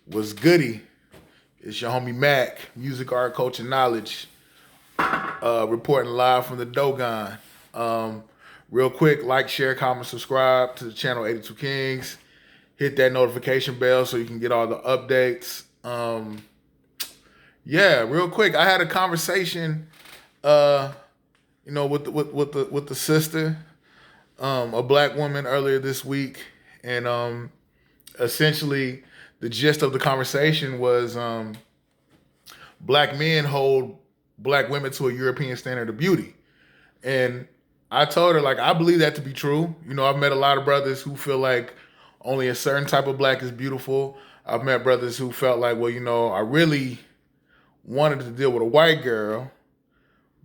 What's goody? It's your homie Mac, music, art, culture, knowledge, reporting live from the Dogon. Um, Real quick, like, share, comment, subscribe to the channel 82 Kings. Hit that notification bell so you can get all the updates. Yeah, real quick, I had a conversation, uh, with the sister, a black woman earlier this week, and essentially the gist of the conversation was black men hold black women to a European standard of beauty. And I told her, like, I believe that to be true. I've met a lot of brothers who feel like only a certain type of black is beautiful. I've met brothers who felt like, well, I really wanted to deal with a white girl,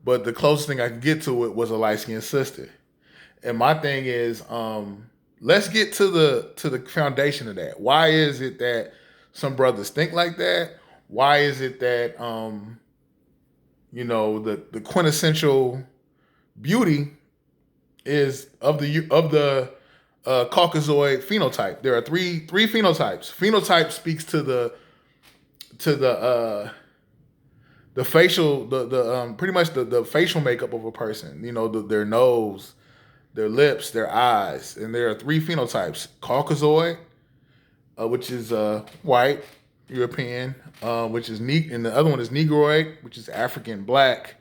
but the closest thing I could get to it was a light skinned sister. And my thing is, let's get to the foundation of that. Why is it that some brothers think like that? Why is it that the quintessential beauty is of the Caucasoid phenotype? There are three phenotypes. Phenotype speaks to the facial the pretty much the facial makeup of a person. Their nose, their lips, their eyes, and there are three phenotypes: Caucasoid, which is white, European, which is and the other one is Negroid, which is African black.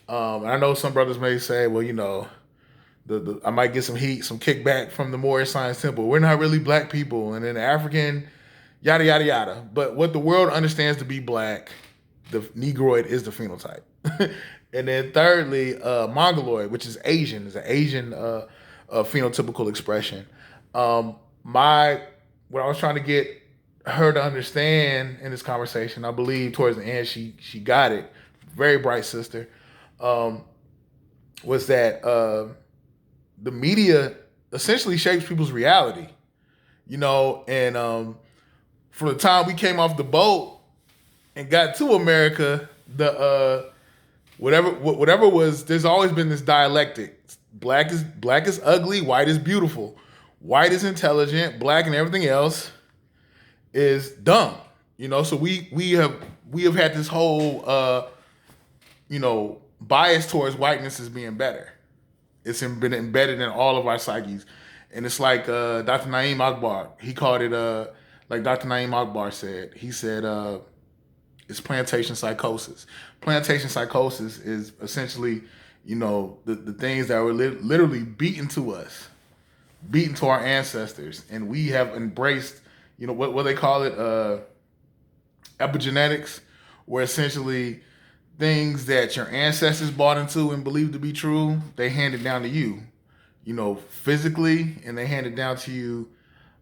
And I know some brothers may say, well, I might get some heat, some kickback from the Moorish Science Temple. We're not really black people, and then the African, yada yada yada. But what the world understands to be black, the Negroid is the phenotype. And then thirdly, Mongoloid, which is Asian, is an Asian phenotypical expression. What I was trying to get her to understand in this conversation, I believe towards the end she got it. Very bright sister. Was that the media essentially shapes people's reality, and from the time we came off the boat and got to America, the whatever was, there's always been this dialectic. Black is ugly, white is beautiful. White is intelligent, black and everything else is dumb. So we have had this whole bias towards whiteness as being better. It's been embedded in all of our psyches. And it's like Dr. Naeem Akbar, he called it like Dr. Naeem Akbar said. He said it's plantation psychosis. Plantation psychosis is essentially, the things that were literally beaten to us, beaten to our ancestors, and we have embraced, what they call it, epigenetics, where essentially things that your ancestors bought into and believed to be true, they hand it down to you, physically, and they hand it down to you.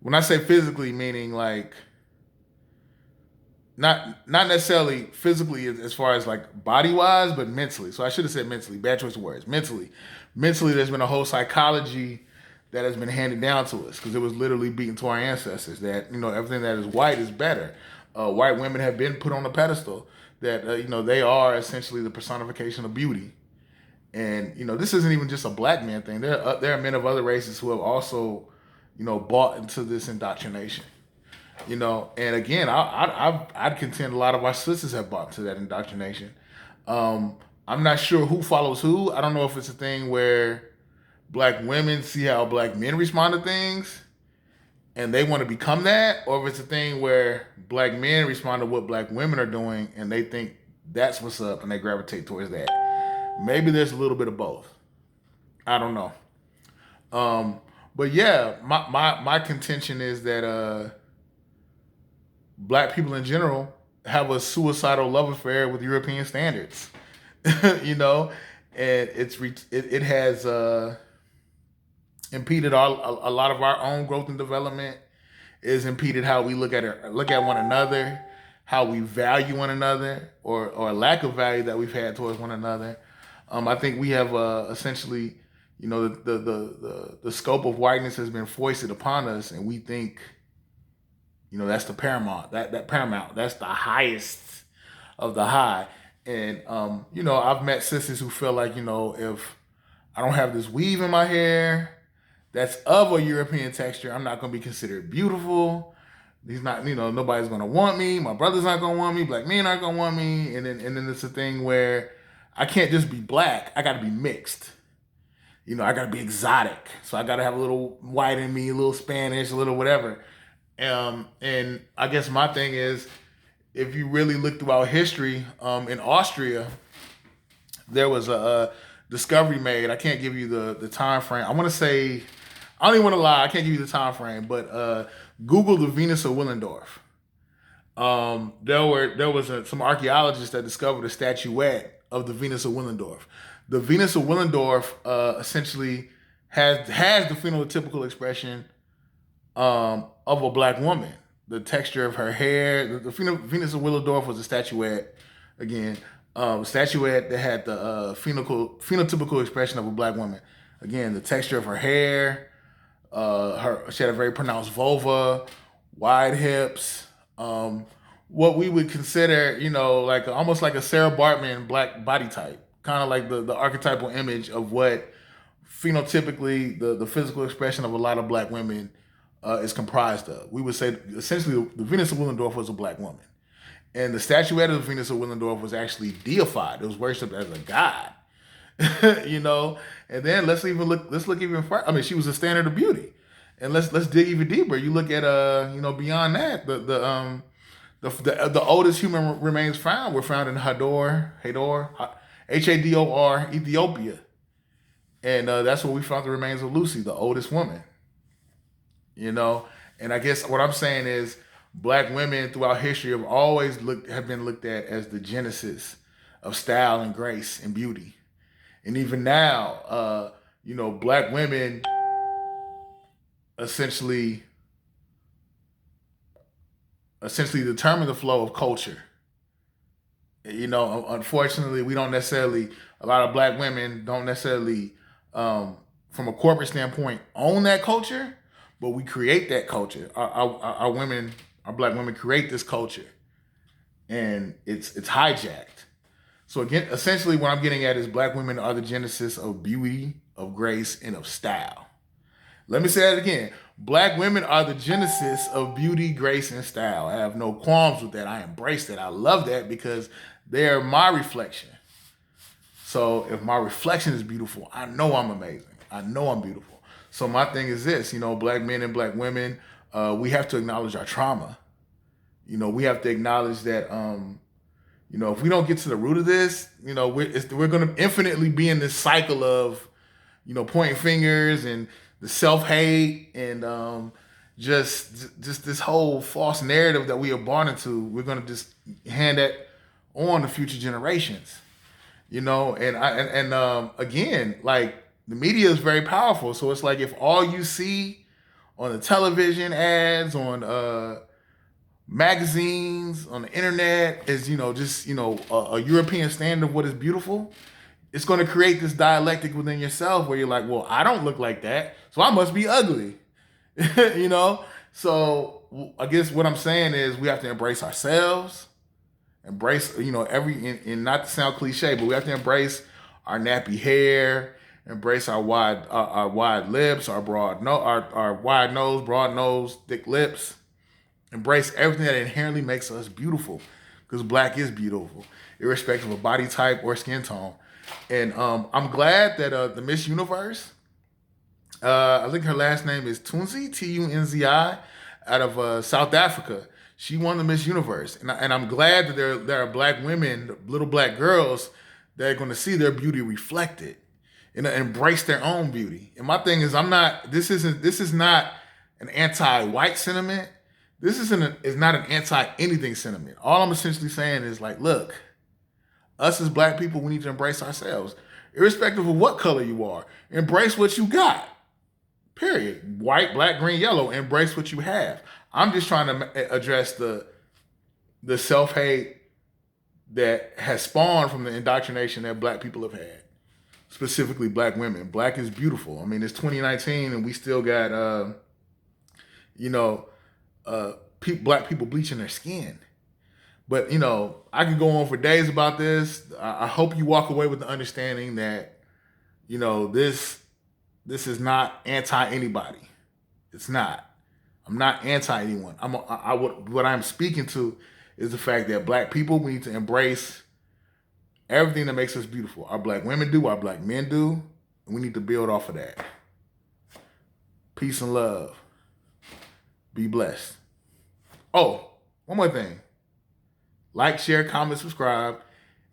When I say physically, meaning like not necessarily physically as far as like body wise, but mentally. So I should have said mentally. Bad choice of words. Mentally, there's been a whole psychology that has been handed down to us because it was literally beaten to our ancestors that everything that is white is better. White women have been put on a pedestal that they are essentially the personification of beauty. And this isn't even just a black man thing. There are men of other races who have also bought into this indoctrination. And again, I'd contend a lot of our sisters have bought to that indoctrination. I'm not sure who follows who. I don't know if it's a thing where black women see how black men respond to things and they want to become that, or if it's a thing where black men respond to what black women are doing and they think that's what's up and they gravitate towards that. Maybe there's a little bit of both. I don't know. But yeah, my contention is that black people in general have a suicidal love affair with European standards. And it has impeded a lot of our own growth and development. It's impeded how we look at one another, how we value one another, or lack of value that we've had towards one another. I think we have essentially, the scope of whiteness has been foisted upon us, and we think, that's the paramount. That paramount. That's the highest of the high. And I've met sisters who feel like, if I don't have this weave in my hair that's of a European texture, I'm not going to be considered beautiful. He's not, nobody's gonna want me. My brother's not gonna want me. Black men aren't gonna want me. And then it's a thing where I can't just be black. I got to be mixed. I got to be exotic. So I got to have a little white in me, a little Spanish, a little whatever. And I guess my thing is, if you really look throughout history, in Austria, there was a discovery made. I can't give you the time frame. I want to say, I don't even want to lie. I can't give you the time frame, but Google the Venus of Willendorf. There was some archaeologists that discovered a statuette of the Venus of Willendorf. The Venus of Willendorf essentially has the phenotypical expression of a black woman. The texture of her hair. The Venus of Willendorf was a statuette, again, statuette that had the phenotypical expression of a black woman. Again, the texture of her hair. She had a very pronounced vulva, wide hips. What we would consider, like almost like a Sarah Bartman black body type, kind of like the archetypal image of what phenotypically the physical expression of a lot of black women is comprised of. We would say essentially the Venus of Willendorf was a black woman, and the statuette of the Venus of Willendorf was actually deified. It was worshipped as a god, And then let's look even further. I mean, she was a standard of beauty. And let's dig even deeper. You look at beyond that, the oldest human remains found were found in Hador, Hador, Ethiopia, and that's where we found the remains of Lucy, the oldest woman. And I guess what I'm saying is, black women throughout history have been looked at as the genesis of style and grace and beauty, and even now, black women essentially determine the flow of culture. Unfortunately, a lot of black women don't necessarily, from a corporate standpoint, own that culture, but we create that culture. Our black women create this culture, and it's hijacked. So again, essentially what I'm getting at is black women are the genesis of beauty, of grace, and of style. Let me say that again. Black women are the genesis of beauty, grace, and style. I have no qualms with that. I embrace that. I love that because they're my reflection. So if my reflection is beautiful, I know I'm amazing. I know I'm beautiful. So my thing is this, black men and black women, we have to acknowledge our trauma. We have to acknowledge that, if we don't get to the root of this, we're going to infinitely be in this cycle of, pointing fingers and the self-hate and just this whole false narrative that we are born into. We're going to just hand that on to future generations, and again, like, the media is very powerful. So it's like, if all you see on the television ads, on magazines, on the internet is, a European standard of what is beautiful, it's going to create this dialectic within yourself where you're like, well, I don't look like that, so I must be ugly. So I guess what I'm saying is we have to embrace ourselves, embrace, and not to sound cliche, but we have to embrace our nappy hair, embrace our wide lips, our wide nose, broad nose, thick lips. Embrace everything that inherently makes us beautiful, because black is beautiful, irrespective of body type or skin tone. And I'm glad that the Miss Universe, I think her last name is Tunzi, Tunzi, out of South Africa. She won the Miss Universe. And I'm glad that there are black women, little black girls, that are going to see their beauty reflected and embrace their own beauty. And my thing is, this is not an anti-white sentiment. This is not an anti-anything sentiment. All I'm essentially saying is, like, look, us as black people, we need to embrace ourselves. Irrespective of what color you are, embrace what you got. Period. White, black, green, yellow, embrace what you have. I'm just trying to address the self-hate that has spawned from the indoctrination that black people have had, specifically black women. Black is beautiful. I mean, it's 2019 and we still got, black people bleaching their skin. But, I could go on for days about this. I hope you walk away with the understanding that, this is not anti-anybody. It's not. I'm not anti anyone. What I'm speaking to is the fact that black people, we need to embrace everything that makes us beautiful. Our black women do, our black men do, and we need to build off of that. Peace and love. Be blessed. Oh, one more thing. Like, share, comment, subscribe.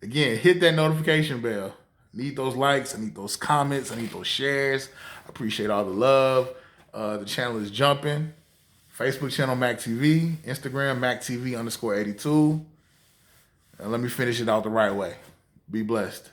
Again, hit that notification bell. I need those likes. I need those comments. I need those shares. I appreciate all the love. The channel is jumping. Facebook channel, MACK TV. Instagram, MACK TV _82. And let me finish it out the right way. Be blessed.